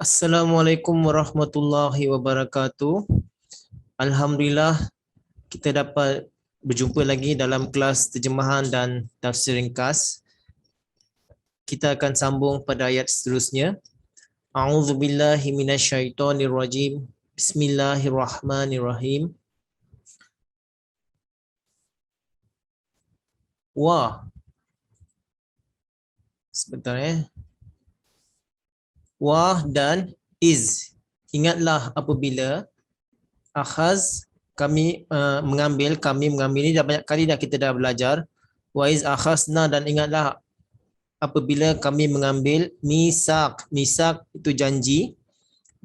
Assalamualaikum warahmatullahi wabarakatuh. Alhamdulillah kita dapat berjumpa lagi dalam kelas terjemahan dan tafsir ringkas. Kita akan sambung pada ayat seterusnya. A'udzubillahi minasyaitonirrajim. Bismillahirrahmanirrahim. Wah. Sebentar Wah dan iz. Ingatlah apabila akhaz kami mengambil ini dah banyak kali dah kita dah belajar. Wa iz akhazna, dan ingatlah apabila kami mengambil misak. Misak itu janji.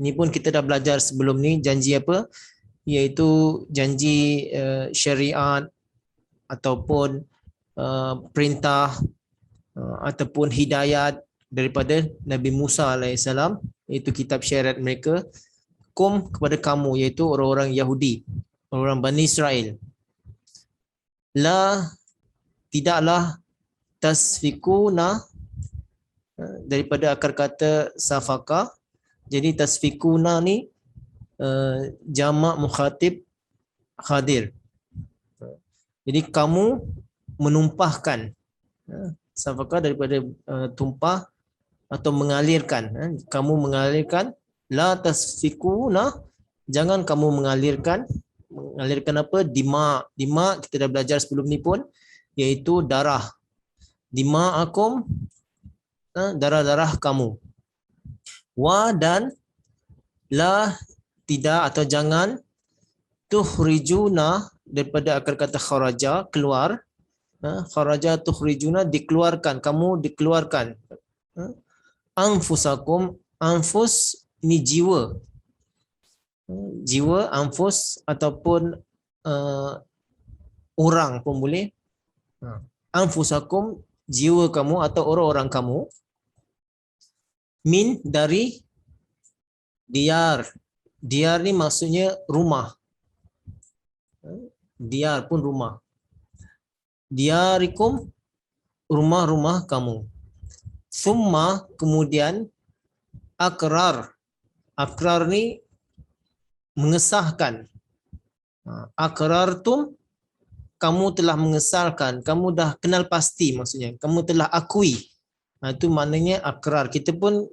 Ini pun kita dah belajar sebelum ni, janji apa? Iaitu janji syariat ataupun perintah ataupun hidayat daripada Nabi Musa alaihissalam, iaitu kitab syariat mereka kepada kamu, iaitu orang-orang Yahudi, orang Bani Israel. La, tidaklah, tasfikuna, daripada akar kata safaka. Jadi tasfikuna ni jamak mukhatib hadir. Jadi kamu menumpahkan. Safaka daripada tumpah atau mengalirkan. Kamu mengalirkan. La tasfikuna, jangan kamu mengalirkan. Mengalirkan apa? Dima. Dima kita dah belajar sebelum ni pun, iaitu darah. Dima'akum, darah-darah kamu. Wa, dan la, tidak atau jangan, tukhrijuna, daripada akar kata kharaja, keluar. Kharaja tukhrijuna, dikeluarkan, kamu dikeluarkan. Anfusakum, anfus ini jiwa. Jiwa, anfus, ataupun orang pun boleh. Anfusakum, jiwa kamu atau orang-orang kamu. Min, dari diyar. Diyar ni maksudnya rumah. Diyar pun rumah. Diyarikum, rumah-rumah kamu. Summa, kemudian, akrar. Akrar ni mengesahkan. Akrartum, kamu telah mengesahkan. Kamu dah kenal pasti maksudnya. Kamu telah akui. Itu maknanya akrar. Kita pun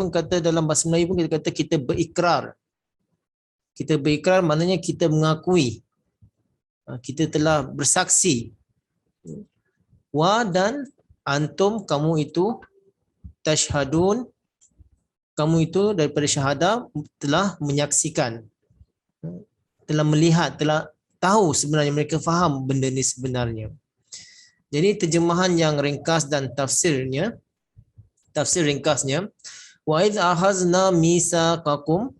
kata dalam bahasa Melayu pun kita kata kita berikrar. Kita berikrar maknanya kita mengakui. Kita telah bersaksi. Wa, dan antum, kamu itu, tashhadun, kamu itu daripada syahadah telah menyaksikan, telah melihat, telah tahu sebenarnya, mereka faham benda ni sebenarnya. Jadi terjemahan yang ringkas dan tafsir ringkasnya, wa idz akhazna misaqakum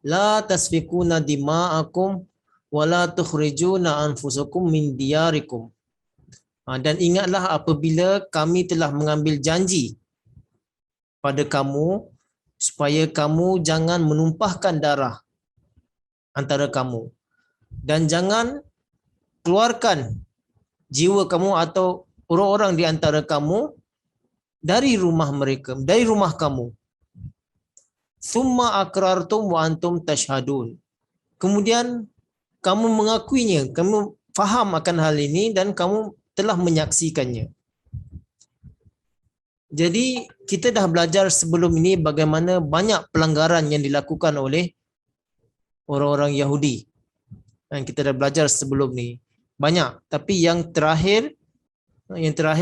la tasfikuna dima'akum wa la tukhrijuna anfusakum min diyarikum. Dan ingatlah apabila kami telah mengambil janji pada kamu supaya kamu jangan menumpahkan darah antara kamu, dan jangan keluarkan jiwa kamu atau orang-orang di antara kamu dari rumah mereka, dari rumah kamu. Summa akrartum wa antum tashhadun. Kemudian kamu mengakuinya, kamu faham akan hal ini dan kamu telah menyaksikannya. Jadi kita dah belajar sebelum ini bagaimana banyak pelanggaran yang dilakukan oleh orang-orang Yahudi. Dan kita dah belajar sebelum ni banyak. Tapi yang terakhir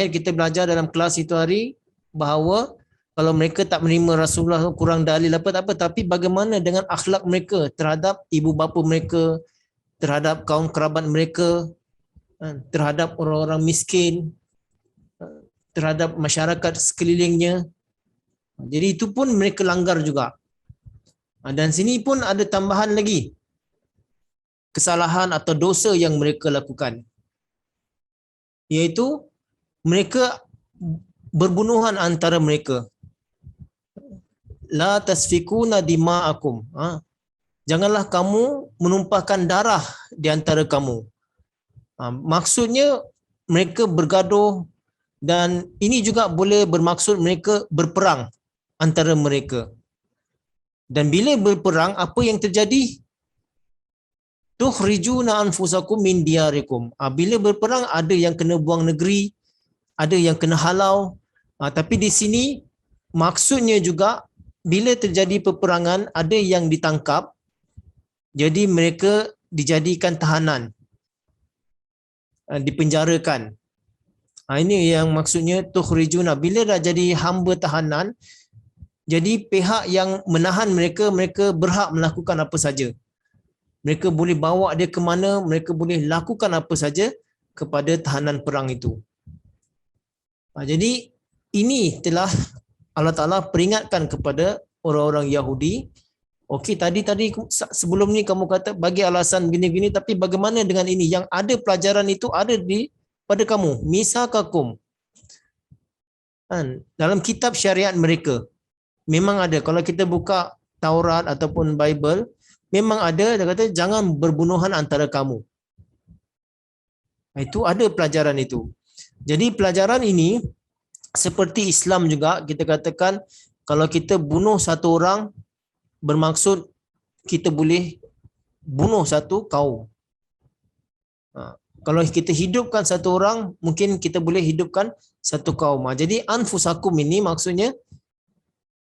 kita belajar dalam kelas itu hari bahawa kalau mereka tak menerima Rasulullah, kurang dalil apa, tapi bagaimana dengan akhlak mereka terhadap ibu bapa mereka, terhadap kaum kerabat mereka, terhadap orang-orang miskin, terhadap masyarakat sekelilingnya. Jadi itu pun mereka langgar juga. Dan sini pun ada tambahan lagi kesalahan atau dosa yang mereka lakukan, iaitu mereka berbunuhan antara mereka. La tasfikuna dima'akum. Janganlah kamu menumpahkan darah di antara kamu. Maksudnya mereka bergaduh, dan ini juga boleh bermaksud mereka berperang antara mereka. Dan bila berperang, apa yang terjadi? Tukhrijuna anfusakum min diyarikum. Bila berperang, ada yang kena buang negeri, ada yang kena halau. Tapi di sini maksudnya juga bila terjadi peperangan, ada yang ditangkap, jadi mereka dijadikan tahanan, dipenjarakan. Ini yang maksudnya tukhrijuna. Bila dah jadi hamba tahanan, jadi pihak yang menahan mereka, mereka berhak melakukan apa saja. Mereka boleh bawa dia ke mana, mereka boleh lakukan apa saja kepada tahanan perang itu. Jadi ini telah Allah Ta'ala peringatkan kepada orang-orang Yahudi. Okey, tadi sebelum ni kamu kata bagi alasan gini-gini, tapi bagaimana dengan ini? Yang ada pelajaran itu ada di pada kamu. Misakakum. Dalam kitab syariat mereka memang ada. Kalau kita buka Taurat ataupun Bible, memang ada, dia kata jangan berbunuhan antara kamu. Itu ada pelajaran itu. Jadi pelajaran ini seperti Islam juga, kita katakan kalau kita bunuh satu orang, bermaksud kita boleh bunuh satu kaum. Kalau kita hidupkan satu orang, mungkin kita boleh hidupkan satu kaum. Jadi anfusakum ini maksudnya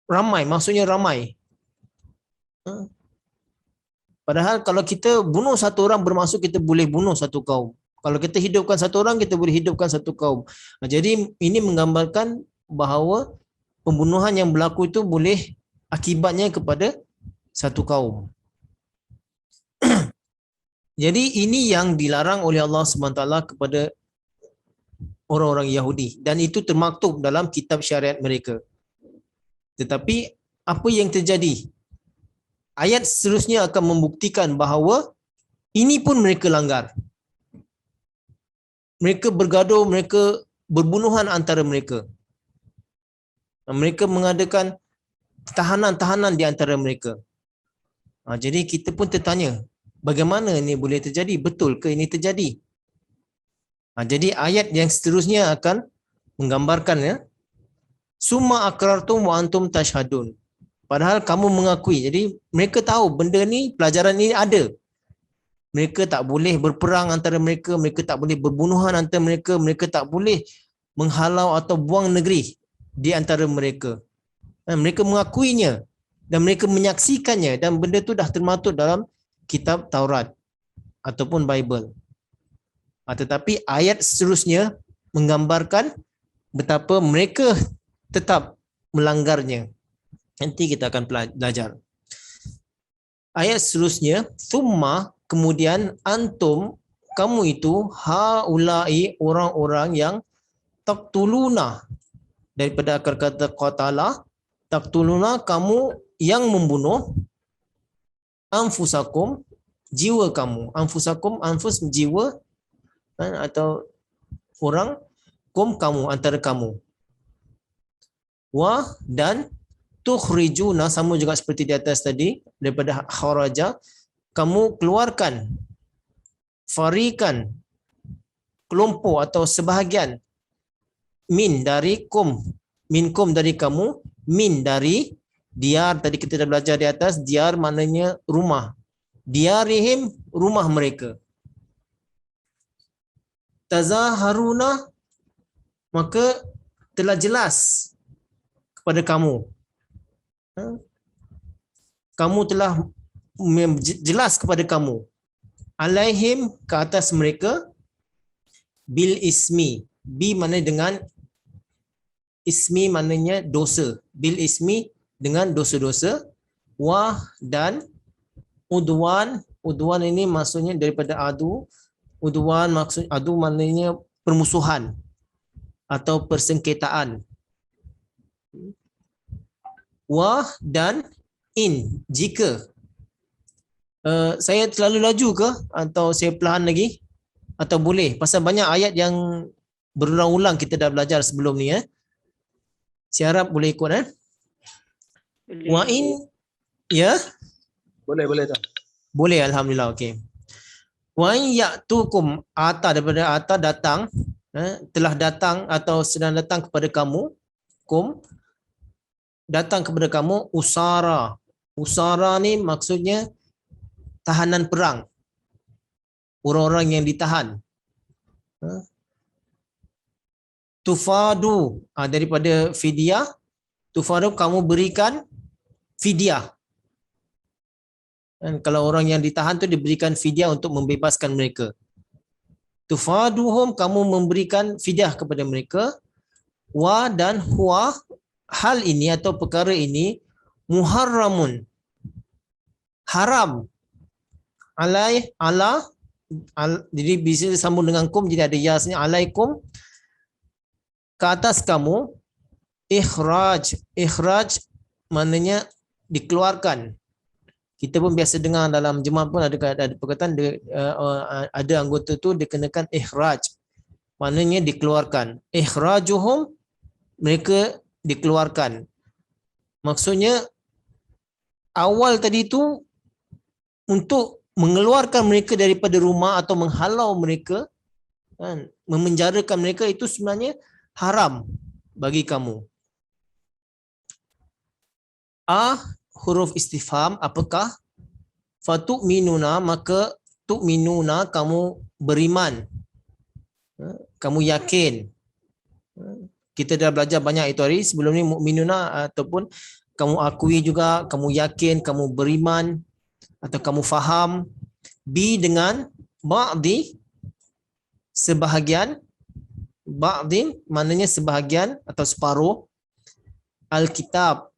ramai, maksudnya ramai. Padahal kalau kita bunuh satu orang, bermaksud kita boleh bunuh satu kaum. Kalau kita hidupkan satu orang, kita boleh hidupkan satu kaum. Jadi ini menggambarkan bahawa pembunuhan yang berlaku itu boleh akibatnya kepada satu kaum. Jadi ini yang dilarang oleh Allah SWT kepada orang-orang Yahudi, dan itu termaktub dalam kitab syariat mereka. Tetapi apa yang terjadi? Ayat seterusnya akan membuktikan bahawa ini pun mereka langgar. Mereka bergaduh, mereka berbunuhan antara mereka. Mereka mengadakan tahanan-tahanan di antara mereka. Jadi kita pun tertanya, bagaimana ini boleh terjadi? Betul ke ini terjadi? Jadi ayat yang seterusnya akan menggambarkan, ya. Summa akrartum wa antum tashhadun. Padahal kamu mengakui. Jadi mereka tahu benda ni, pelajaran ini ada. Mereka tak boleh berperang antara mereka, mereka tak boleh berbunuhan antara mereka, mereka tak boleh menghalau atau buang negeri di antara mereka. Mereka mengakuinya dan mereka menyaksikannya, dan benda tu dah termaktub dalam kitab Taurat ataupun Bible. Tetapi ayat seterusnya menggambarkan betapa mereka tetap melanggarnya. Nanti kita akan belajar. Ayat seterusnya, thumma, kemudian antum, kamu itu, haulai, orang-orang yang taqtuluna, daripada akar kata qatala, taqtuluna, kamu yang membunuh, anfusakum, jiwa kamu. Anfusakum, anfus jiwa, atau orang, kum kamu, antara kamu. Wa, dan tukhrijuna, sama juga seperti di atas tadi, daripada kharaja, kamu keluarkan, farikan, kelompok atau sebahagian, min dari kum, minkum dari kamu, min dari diar. Tadi kita dah belajar di atas, diar maknanya rumah. Diarihim, rumah mereka. Tazaharuna, maka telah jelas kepada kamu. Kamu telah jelas kepada kamu. Alaihim, ke atas mereka, bil ismi. Bi maknanya dengan, ismi maknanya dosa. Bil ismi, dengan dosa-dosa. Wah, dan udwan. Udwan ini maksudnya daripada adu. Udwan maksud adu maknanya permusuhan atau persengketaan. Wah, dan in, jika. Saya terlalu laju ke atau saya perlahan lagi? Atau boleh? Pasal banyak ayat yang berulang-ulang kita dah belajar sebelum ni. Saya harap boleh ikut. Wa in, ya? Boleh tak? Boleh, alhamdulillah. Okey. Wa in ya'tukum, ata, daripada ata, datang, telah datang atau sedang datang kepada kamu, kum, datang kepada kamu, usara, Usara ni maksudnya tahanan perang. Orang-orang yang ditahan. Tufadu daripada fidyah. Tufadu kamu berikan fidyah. Dan kalau orang yang ditahan tu diberikan fidyah untuk membebaskan mereka. Tufaduhum kamu memberikan fidyah kepada mereka. Wa dan huwa hal ini atau perkara ini muharramun haram jadi bisa disambung dengan kum, jadi ada yasnya alaikum ke atas kamu ikhraj maknanya dikeluarkan. Kita pun biasa dengar dalam jemaah pun ada perkataan ada anggota tu dikenakan ikhraj, maknanya dikeluarkan. Ikhrajuhum mereka dikeluarkan. Maksudnya awal tadi tu untuk mengeluarkan mereka daripada rumah atau menghalau mereka, memenjarakan mereka itu sebenarnya haram bagi kamu. Huruf istifham, apakah? Fatu'minuna, maka tu'minuna kamu beriman. Kamu yakin. Kita dah belajar banyak itu hari. Sebelum ni mu'minuna ataupun kamu akui juga, kamu yakin, kamu beriman atau kamu faham. Bi dengan ba'di sebahagian. Ba'din maknanya sebahagian atau separuh. Alkitab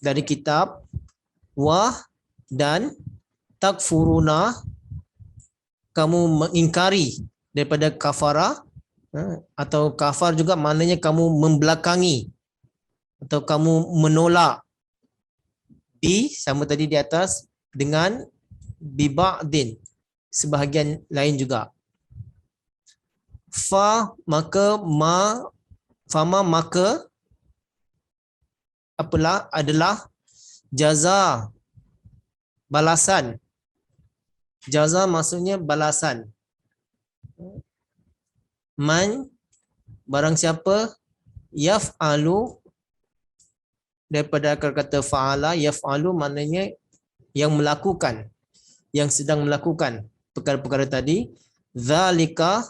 dari kitab. Wah dan takfuruna kamu mengingkari daripada kafara atau kafar juga maknanya kamu membelakangi atau kamu menolak. Bi sama tadi di atas dengan bi ba'din sebahagian lain juga. Fa maka fama maka apalah adalah jaza balasan. Jaza maksudnya balasan. Man barang siapa yaf'alu daripada akar kata fa'ala, yaf'alu maknanya yang melakukan, yang sedang melakukan perkara-perkara tadi. Zalika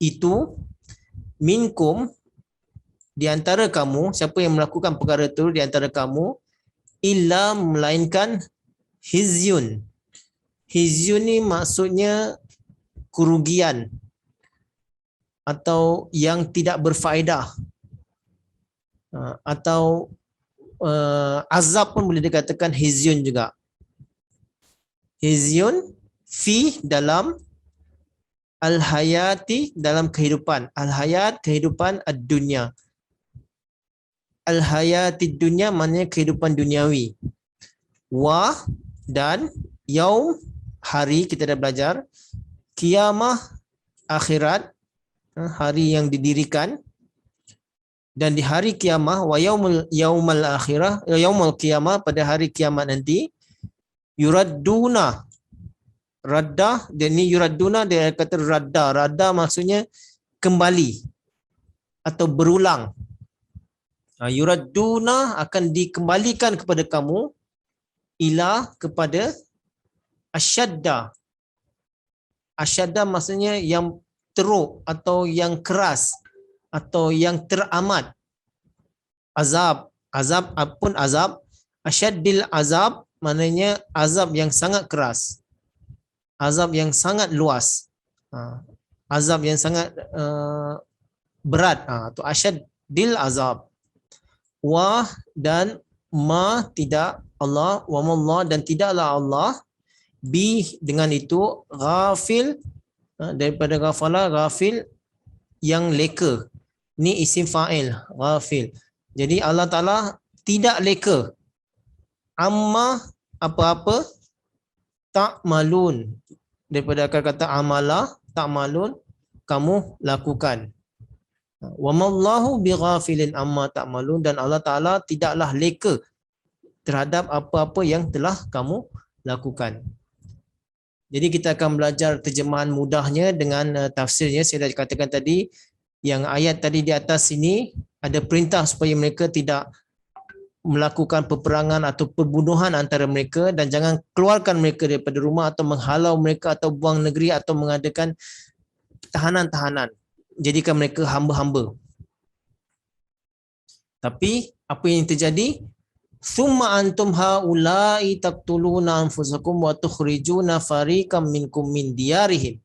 itu minkum di antara kamu, siapa yang melakukan perkara itu di antara kamu, illa melainkan hizyun. Hizyun ni maksudnya kerugian atau yang tidak berfaedah atau azab pun boleh dikatakan hizyun juga. Hizyun fi dalam al-hayati dalam kehidupan. Al-hayat kehidupan ad-dunya. Al-hayati dunya maknanya kehidupan duniawi. Wa dan yaum hari kita dah belajar. Kiamah akhirat hari yang didirikan. Dan di hari kiamah wa yaumul akhirah yaumul kiamah pada hari kiamat nanti yuradduna radda dan ni yuradduna dia kata radda maksudnya kembali atau berulang. Yuradduna akan dikembalikan kepada kamu ila kepada asyadda. Asyadda maksudnya yang teruk atau yang keras atau yang teramat. Azab pun azab. Asyaddil azab maknanya azab yang sangat keras. Azab yang sangat luas. Azab yang sangat berat. Itu asyaddil azab. Wa dan ma tidak Allah, wa mallah dan tidaklah Allah bi dengan itu ghafil daripada ghafala, ghafil yang leka. Ni isim fa'il, ghafil. Jadi Allah Ta'ala tidak leka amma apa-apa ta'malun daripada akar kata amala, ta'malun kamu lakukan. Wa mallahu bighafilin amma ta'malun dan Allah Ta'ala tidaklah leka terhadap apa-apa yang telah kamu lakukan. Jadi kita akan belajar terjemahan mudahnya dengan tafsirnya. Saya dah katakan tadi yang ayat tadi di atas ini ada perintah supaya mereka tidak melakukan peperangan atau perbunuhan antara mereka, dan jangan keluarkan mereka daripada rumah atau menghalau mereka atau buang negeri atau mengadakan tahanan-tahanan. Jadikan mereka hamba-hamba. Tapi apa yang terjadi? Thumma antum haula'i taqtuluna anfusakum wa tukhrijuna fariqam minkum min diyarihim.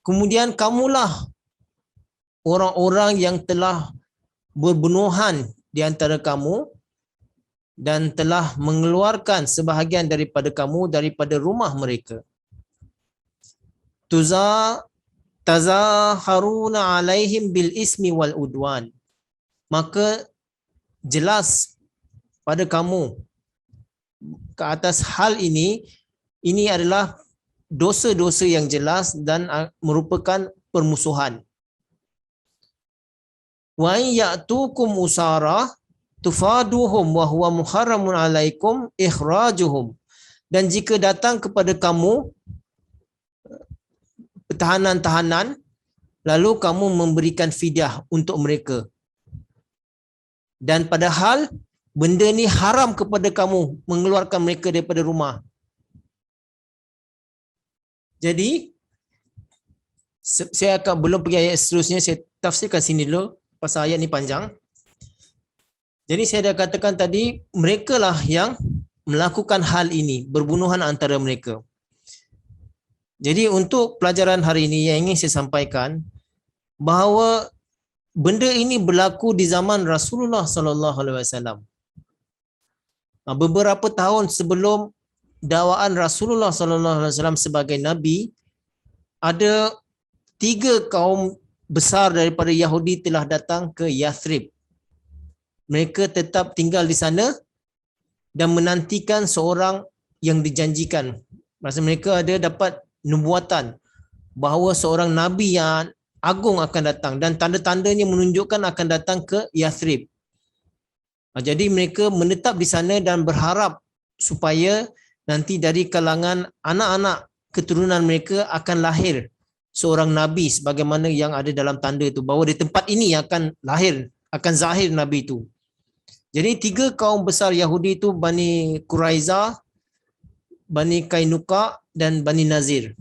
Kemudian kamulah orang-orang yang telah berbunuhan di antara kamu dan telah mengeluarkan sebahagian daripada kamu daripada rumah mereka. Tazaharuna alaihim bil ismi wal udwan. Maka jelas pada kamu ke atas hal ini adalah dosa-dosa yang jelas dan merupakan permusuhan. Wa ya'tukum usara tufaduhum wa huwa muharramun alaikum ikhrajuhum. Dan jika datang kepada kamu tahanan-tahanan, lalu kamu memberikan fidyah untuk mereka. Dan padahal benda ni haram kepada kamu mengeluarkan mereka daripada rumah. Jadi saya akan belum pergi ayat seterusnya, saya tafsirkan sini dulu pasal ayat ni panjang. Jadi saya dah katakan tadi, mereka lah yang melakukan hal ini, berbunuhan antara mereka. Jadi untuk pelajaran hari ini yang ingin saya sampaikan, bahawa benda ini berlaku di zaman Rasulullah sallallahu alaihi wasallam. Beberapa tahun sebelum dakwaan Rasulullah sallallahu alaihi wasallam sebagai nabi, ada 3 kaum besar daripada Yahudi telah datang ke Yathrib. Mereka tetap tinggal di sana dan menantikan seorang yang dijanjikan. Maksud mereka ada dapat nubuatan bahawa seorang nabi yang agung akan datang, dan tanda-tandanya menunjukkan akan datang ke Yathrib. Jadi mereka menetap di sana dan berharap supaya nanti dari kalangan anak-anak keturunan mereka akan lahir seorang nabi sebagaimana yang ada dalam tanda itu, bahawa di tempat ini akan lahir, akan zahir nabi itu. Jadi 3 kaum besar Yahudi itu, Bani Quraizah, Bani Kainuka dan Bani Nazir.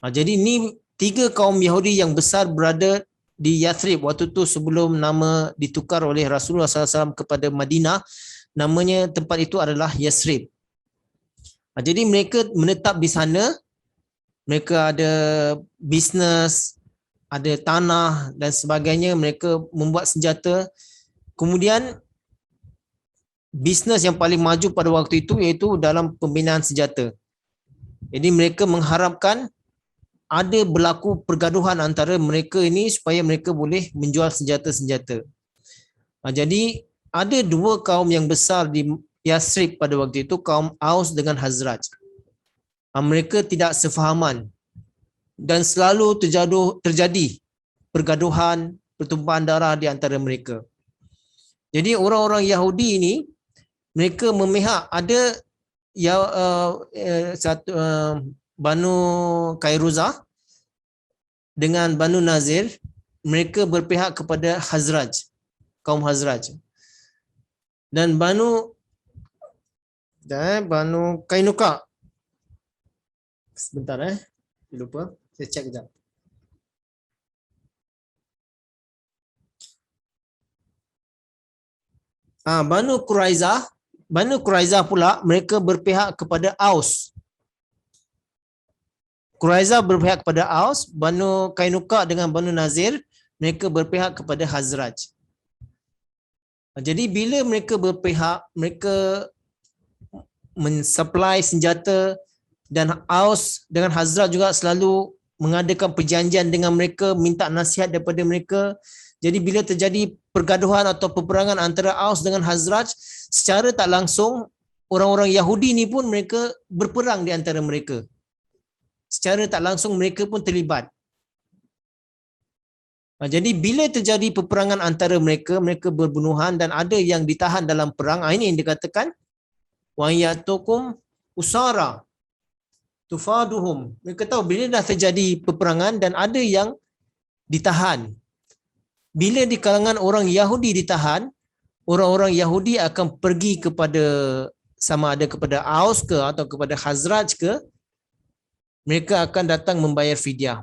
Jadi ini 3 kaum Yahudi yang besar berada di Yathrib waktu itu sebelum nama ditukar oleh Rasulullah SAW kepada Madinah. Namanya tempat itu adalah Yathrib. Jadi mereka menetap di sana. Mereka ada bisnes, ada tanah dan sebagainya. Mereka membuat senjata. Kemudian bisnes yang paling maju pada waktu itu iaitu dalam pembinaan senjata. Jadi mereka mengharapkan ada berlaku pergaduhan antara mereka ini supaya mereka boleh menjual senjata-senjata. Jadi ada 2 kaum yang besar di Yathrib pada waktu itu, kaum Aus dengan Hazraj. Mereka tidak sefahaman dan selalu terjadi pergaduhan, pertumpahan darah di antara mereka. Jadi orang-orang Yahudi ini mereka memihak, ada Banu Kairuzah dengan Banu Nazir, mereka berpihak kepada Hazraj, kaum Hazraj. Dan Banu Kainuka. Sebentar lupa, saya cek kejap. Banu Quraizah pula mereka berpihak kepada Aus. Quraizah berpihak kepada Aus, Banu Kainuka dengan Banu Nazir mereka berpihak kepada Hazraj. Jadi bila mereka berpihak, mereka mensupply senjata, dan Aus dengan Hazraj juga selalu mengadakan perjanjian dengan mereka, minta nasihat daripada mereka. Jadi bila terjadi pergaduhan atau peperangan antara Aus dengan Hazraj, secara tak langsung orang-orang Yahudi ni pun mereka berperang di antara mereka. Secara tak langsung mereka pun terlibat. Jadi bila terjadi peperangan antara mereka, mereka berbunuhan dan ada yang ditahan dalam perang. Ini yang dikatakan wa yatukum usara tufaduhum. Mereka tahu bila dah terjadi peperangan dan ada yang ditahan. Bila di kalangan orang Yahudi ditahan, orang-orang Yahudi akan pergi kepada sama ada kepada Aus ke atau kepada Khazraj ke, mereka akan datang membayar fidyah.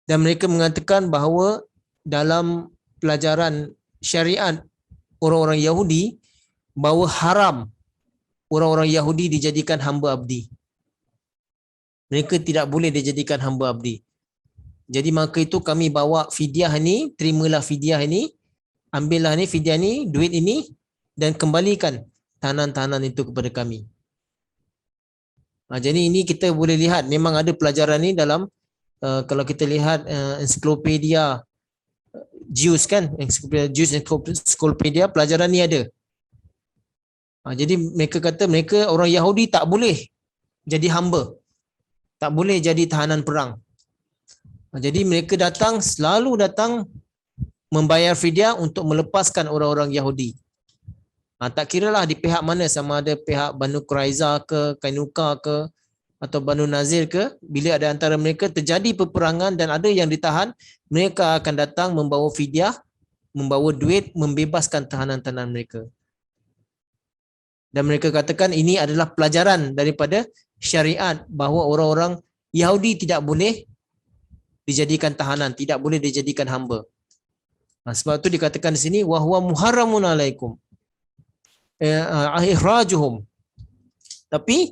Dan mereka mengatakan bahawa dalam pelajaran syariat orang-orang Yahudi bahawa haram orang-orang Yahudi dijadikan hamba abdi. Mereka tidak boleh dijadikan hamba abdi. Jadi maka itu kami bawa fidyah ni, terimalah fidyah ini, ambillah ni fidyah ni, duit ini dan kembalikan tahanan-tahanan itu kepada kami. Jadi ini kita boleh lihat memang ada pelajaran ni dalam kalau kita lihat ensiklopedia Jews kan, ensiklopedia pelajaran ni ada. Jadi mereka kata mereka orang Yahudi tak boleh jadi hamba, tak boleh jadi tahanan perang. Jadi mereka selalu datang membayar fidyah untuk melepaskan orang-orang Yahudi. Tak kiralah di pihak mana, sama ada pihak Banu Quraiza ke, Kainuka ke atau Banu Nazir ke, bila ada antara mereka terjadi peperangan dan ada yang ditahan, mereka akan datang membawa fidyah, membawa duit, membebaskan tahanan-tahanan mereka. Dan mereka katakan ini adalah pelajaran daripada syariat bahawa orang-orang Yahudi tidak boleh dijadikan tahanan, tidak boleh dijadikan hamba. Sebab itu dikatakan di sini wahwa muharramun alaikum ihrajuhum. Tapi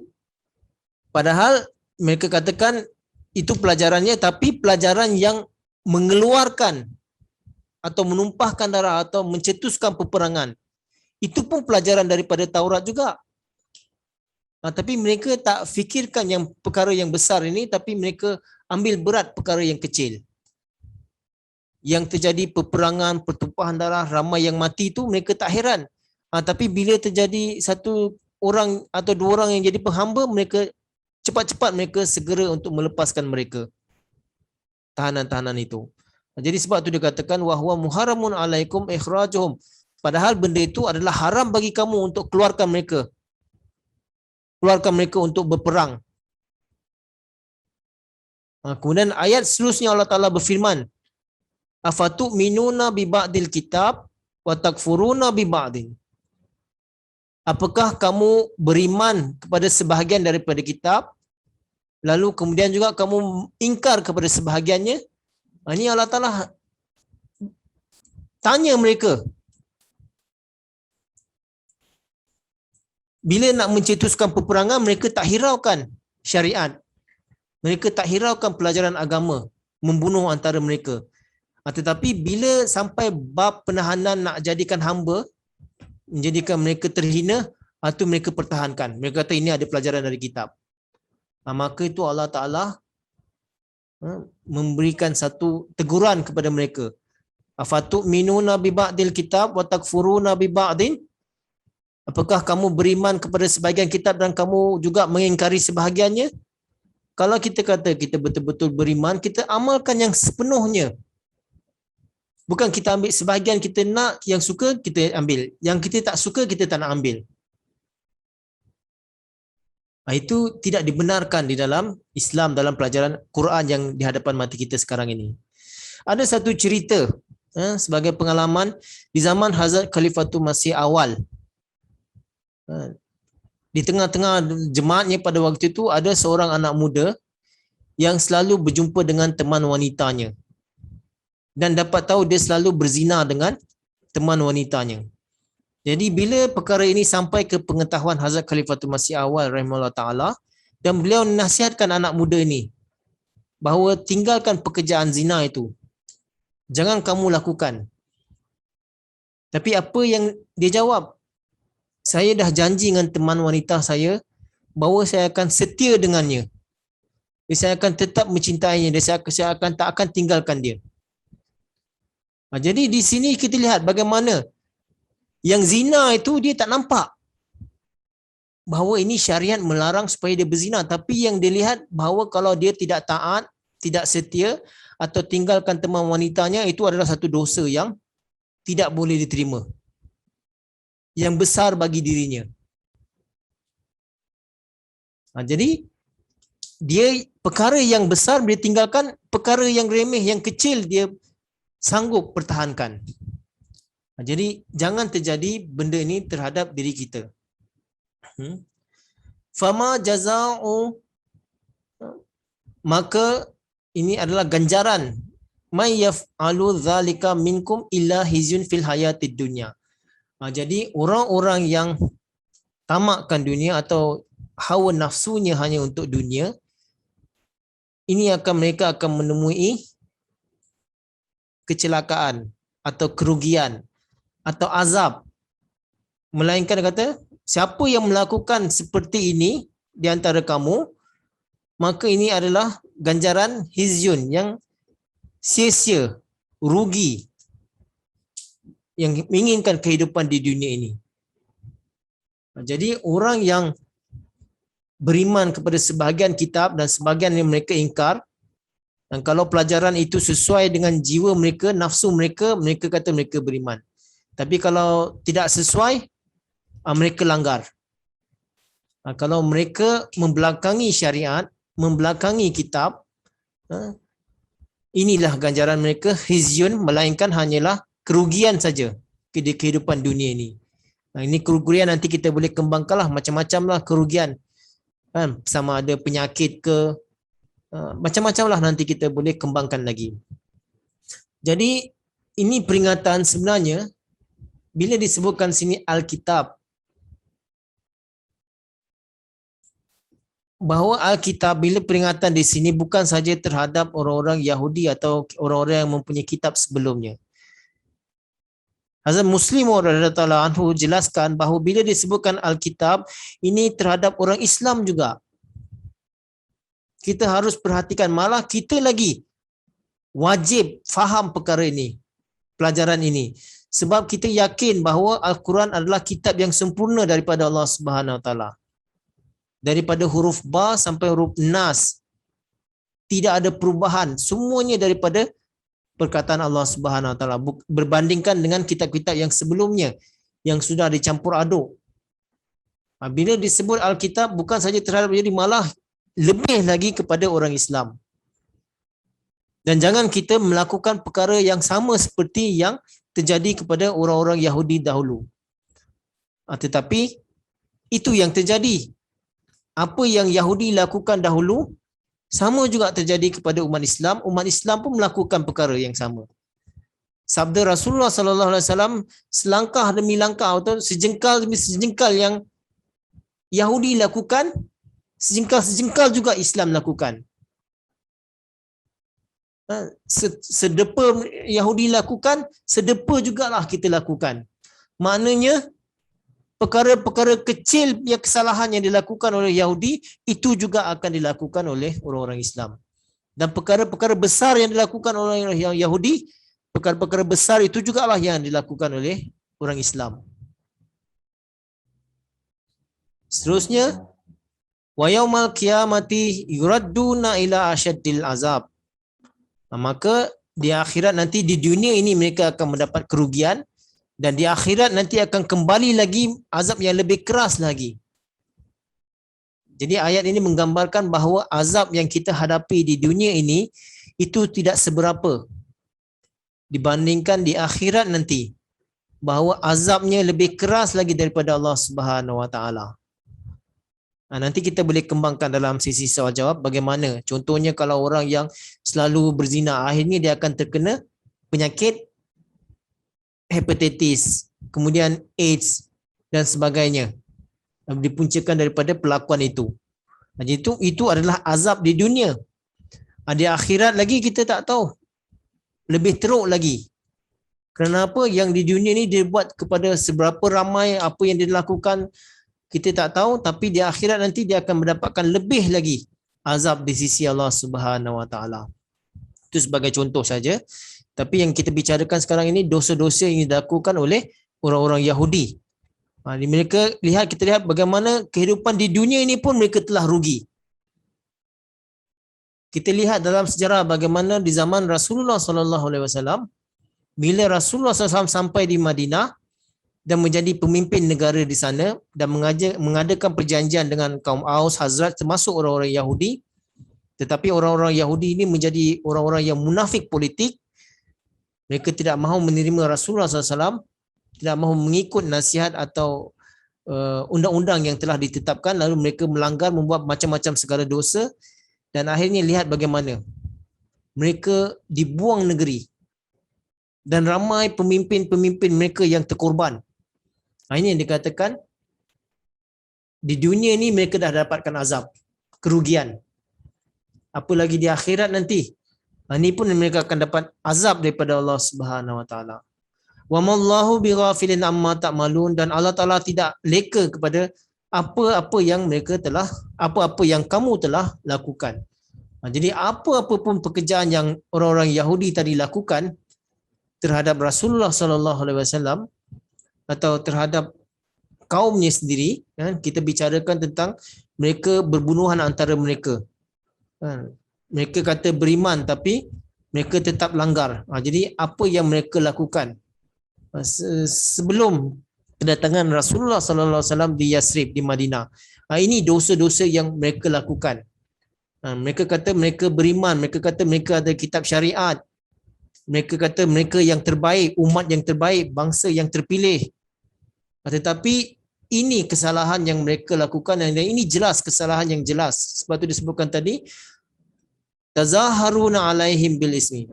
padahal mereka katakan itu pelajarannya, tapi pelajaran yang mengeluarkan atau menumpahkan darah atau mencetuskan peperangan. Itu pun pelajaran daripada Taurat juga. Tapi mereka tak fikirkan yang perkara yang besar ini, tapi mereka ambil berat perkara yang kecil. Yang terjadi peperangan, pertumpahan darah, ramai yang mati itu mereka tak heran. Tapi bila terjadi satu orang atau dua orang yang jadi penghamba, mereka cepat-cepat mereka segera untuk melepaskan mereka, tahanan-tahanan itu. Jadi sebab itu dikatakan wahwa muharramun alaikum ikhrajuhum. Padahal benda itu adalah haram bagi kamu untuk keluarkan mereka. Keluarkan mereka untuk berperang. Kemudian ayat seterusnya Allah Ta'ala berfirman, afatu'minuna bi ba'dil kitab wa takfuruna bi ba'din. Apakah kamu beriman kepada sebahagian daripada kitab, lalu kemudian juga kamu ingkar kepada sebahagiannya? Ini Allah Ta'ala tanya mereka. Bila nak mencetuskan peperangan, mereka tak hiraukan syariat. Mereka tak hiraukan pelajaran agama, membunuh antara mereka. Tetapi bila sampai bab penahanan nak jadikan hamba, menjadikan mereka terhina, itu mereka pertahankan. Mereka kata ini ada pelajaran dari kitab. Maka itu Allah Ta'ala memberikan satu teguran kepada mereka. Afatu'minuna bi ba'dil kitab wa takfuruna bi ba'din. Apakah kamu beriman kepada sebahagian kitab dan kamu juga mengingkari sebahagiannya? Kalau kita kata kita betul-betul beriman, kita amalkan yang sepenuhnya. Bukan kita ambil sebahagian, kita nak, yang suka kita ambil. Yang kita tak suka, kita tak nak ambil. Itu tidak dibenarkan di dalam Islam, dalam pelajaran Quran yang di hadapan mata kita sekarang ini. Ada satu cerita sebagai pengalaman di zaman Hazrat Khalifatul Masih awal. Di tengah-tengah jemaatnya pada waktu itu ada seorang anak muda yang selalu berjumpa dengan teman wanitanya dan dapat tahu dia selalu berzina dengan teman wanitanya. Jadi bila perkara ini sampai ke pengetahuan Hazrat Khalifatul Masih awal rahimahullah ta'ala, dan beliau nasihatkan anak muda ini bahawa tinggalkan pekerjaan zina itu, jangan kamu lakukan. Tapi apa yang dia jawab? Saya dah janji dengan teman wanita saya bahawa saya akan setia dengannya. Saya akan tetap mencintainya dan saya akan tak akan tinggalkan dia. Jadi di sini kita lihat bagaimana yang zina itu dia tak nampak bahawa ini syariat melarang supaya dia berzina, tapi yang dia lihat bahawa kalau dia tidak taat, tidak setia atau tinggalkan teman wanitanya, itu adalah satu dosa yang tidak boleh diterima, yang besar bagi dirinya. Jadi dia perkara yang besar dia tinggalkan, perkara yang remeh, yang kecil dia sanggup pertahankan. Jadi jangan terjadi benda ini terhadap diri kita. Fama jaza'u, maka ini adalah ganjaran may yaf'alu dzalika minkum illa hizyun fil hayatid dunya. Jadi orang-orang yang tamakkan dunia atau hawa nafsunya hanya untuk dunia, ini mereka akan menemui kecelakaan atau kerugian atau azab. Melainkan dia kata, siapa yang melakukan seperti ini di antara kamu, maka ini adalah ganjaran hizyun, yang sia-sia, rugi, yang menginginkan kehidupan di dunia ini. Jadi orang yang beriman kepada sebahagian kitab dan sebahagian yang mereka ingkar, dan kalau pelajaran itu sesuai dengan jiwa mereka, nafsu mereka, mereka kata mereka beriman. Tapi kalau tidak sesuai, mereka langgar. Kalau mereka membelakangi syariat, membelakangi kitab, inilah ganjaran mereka hizyun, melainkan hanyalah kerugian saja di kehidupan dunia ini. Ini kerugian nanti kita boleh kembangkanlah macam-macam lah kerugian. Sama ada penyakit ke, macam-macam lah nanti kita boleh kembangkan lagi. Jadi ini peringatan sebenarnya bila disebutkan sini Alkitab, bahawa Alkitab bila peringatan di sini bukan saja terhadap orang-orang Yahudi atau orang-orang yang mempunyai kitab sebelumnya. Hazrat Muslim radhiyallahu anhu jelaskan bahawa bila disebutkan Alkitab, ini terhadap orang Islam juga. Kita harus perhatikan, malah kita lagi wajib faham perkara ini, pelajaran ini. Sebab kita yakin bahawa Al-Quran adalah kitab yang sempurna daripada Allah Subhanahu Wa Taala. Daripada huruf ba sampai huruf nas, tidak ada perubahan, semuanya daripada perkataan Allah Subhanahu Wa Taala, berbandingkan dengan kitab-kitab yang sebelumnya yang sudah dicampur aduk. Bila disebut Alkitab bukan saja terhadap diri, malah lebih lagi kepada orang Islam. Dan jangan kita melakukan perkara yang sama seperti yang terjadi kepada orang-orang Yahudi dahulu. Tetapi itu yang terjadi. Apa yang Yahudi lakukan dahulu sama juga terjadi kepada umat Islam. Umat Islam pun melakukan perkara yang sama. Sabda Rasulullah sallallahu alaihi wasallam, selangkah demi langkah atau sejengkal demi sejengkal yang Yahudi lakukan, sejengkal-sejengkal juga Islam lakukan. Sedepa Yahudi lakukan, sedepa jugalah kita lakukan. Maknanya perkara-perkara kecil yang kesalahan yang dilakukan oleh Yahudi, itu juga akan dilakukan oleh orang-orang Islam. Dan perkara-perkara besar yang dilakukan oleh orang Yahudi, perkara-perkara besar itu jugalah yang dilakukan oleh orang Islam. Seterusnya, wa yaumal qiyamati yuradduna ila asyaddil azab. Maka di akhirat nanti, di dunia ini mereka akan mendapat kerugian, dan di akhirat nanti akan kembali lagi azab yang lebih keras lagi. Jadi ayat ini menggambarkan bahawa azab yang kita hadapi di dunia ini itu tidak seberapa dibandingkan di akhirat nanti, bahawa azabnya lebih keras lagi daripada Allah Subhanahu Wa Taala. Nanti kita boleh kembangkan dalam sesi soal jawab bagaimana. Contohnya kalau orang yang selalu berzina, akhirnya dia akan terkena penyakit hepatitis, kemudian AIDS dan sebagainya, dipuncakan daripada pelakuan itu. Jadi itu adalah azab di dunia. Di akhirat lagi kita tak tahu, lebih teruk lagi. Kenapa yang di dunia ni dia buat kepada seberapa ramai, apa yang dia lakukan kita tak tahu, tapi di akhirat nanti dia akan mendapatkan lebih lagi azab di sisi Allah Subhanahu Wa Taala. Itu sebagai contoh saja. Tapi yang kita bicarakan sekarang ini dosa-dosa yang dilakukan oleh orang-orang Yahudi. Kita lihat bagaimana kehidupan di dunia ini pun mereka telah rugi. Kita lihat dalam sejarah bagaimana di zaman Rasulullah sallallahu alaihi wasallam, bila Rasulullah SAW sampai di Madinah dan menjadi pemimpin negara di sana dan mengadakan perjanjian dengan kaum Aus, Hazrat, termasuk orang-orang Yahudi. Tetapi orang-orang Yahudi ini menjadi orang-orang yang munafik politik. Mereka tidak mahu menerima Rasulullah SAW tidak mahu mengikut nasihat atau undang-undang yang telah ditetapkan, lalu mereka melanggar, membuat macam-macam segala dosa, dan akhirnya lihat bagaimana mereka dibuang negeri dan ramai pemimpin-pemimpin mereka yang terkorban. Ini yang dikatakan di dunia ni mereka dah dapatkan azab, kerugian. Apalagi di akhirat nanti. Ini pun mereka akan dapat azab daripada Allah Subhanahu Wa Taala. Wa mallahu bighafilin amma ta'malun, dan Allah Taala tidak leka kepada apa-apa yang kamu telah lakukan. Jadi apa-apa pun pekerjaan yang orang-orang Yahudi tadi lakukan terhadap Rasulullah sallallahu alaihi wasallam atau terhadap kaumnya sendiri, kita bicarakan tentang mereka berbunuhan antara mereka. Mereka kata beriman tapi mereka tetap langgar. Jadi apa yang mereka lakukan sebelum kedatangan Rasulullah sallallahu alaihi wasallam di Yasrib, di Madinah. Ini dosa-dosa yang mereka lakukan. Mereka kata mereka beriman, mereka kata mereka ada kitab syariat. Mereka kata mereka yang terbaik, umat yang terbaik, bangsa yang terpilih. Tetapi ini kesalahan yang mereka lakukan, dan ini jelas kesalahan yang jelas. Sebab itu disebutkan tadi tazaharuna alaihim bil ismi.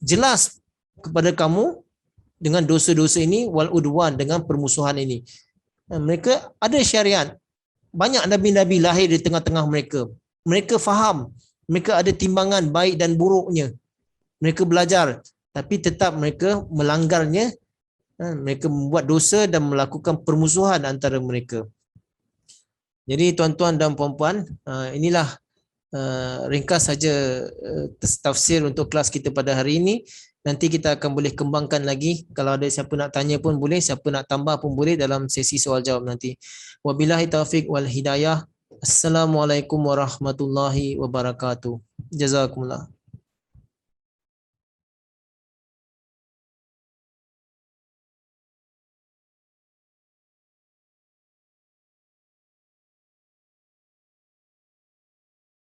Jelas kepada kamu dengan dosa-dosa ini, wal udwan, dengan permusuhan ini. Mereka ada syariat. Banyak nabi-nabi lahir di tengah-tengah mereka. Mereka faham, mereka ada timbangan baik dan buruknya. Mereka belajar, tapi tetap mereka melanggarnya. Mereka membuat dosa dan melakukan permusuhan antara mereka. Jadi tuan-tuan dan puan-puan, inilah ringkas saja tafsir untuk kelas kita pada hari ini. Nanti kita akan boleh kembangkan lagi. Kalau ada siapa nak tanya pun boleh, siapa nak tambah pun boleh dalam sesi soal jawab nanti. Wabillahi taufiq wal hidayah. Assalamualaikum warahmatullahi wabarakatuh. Jazakumullah.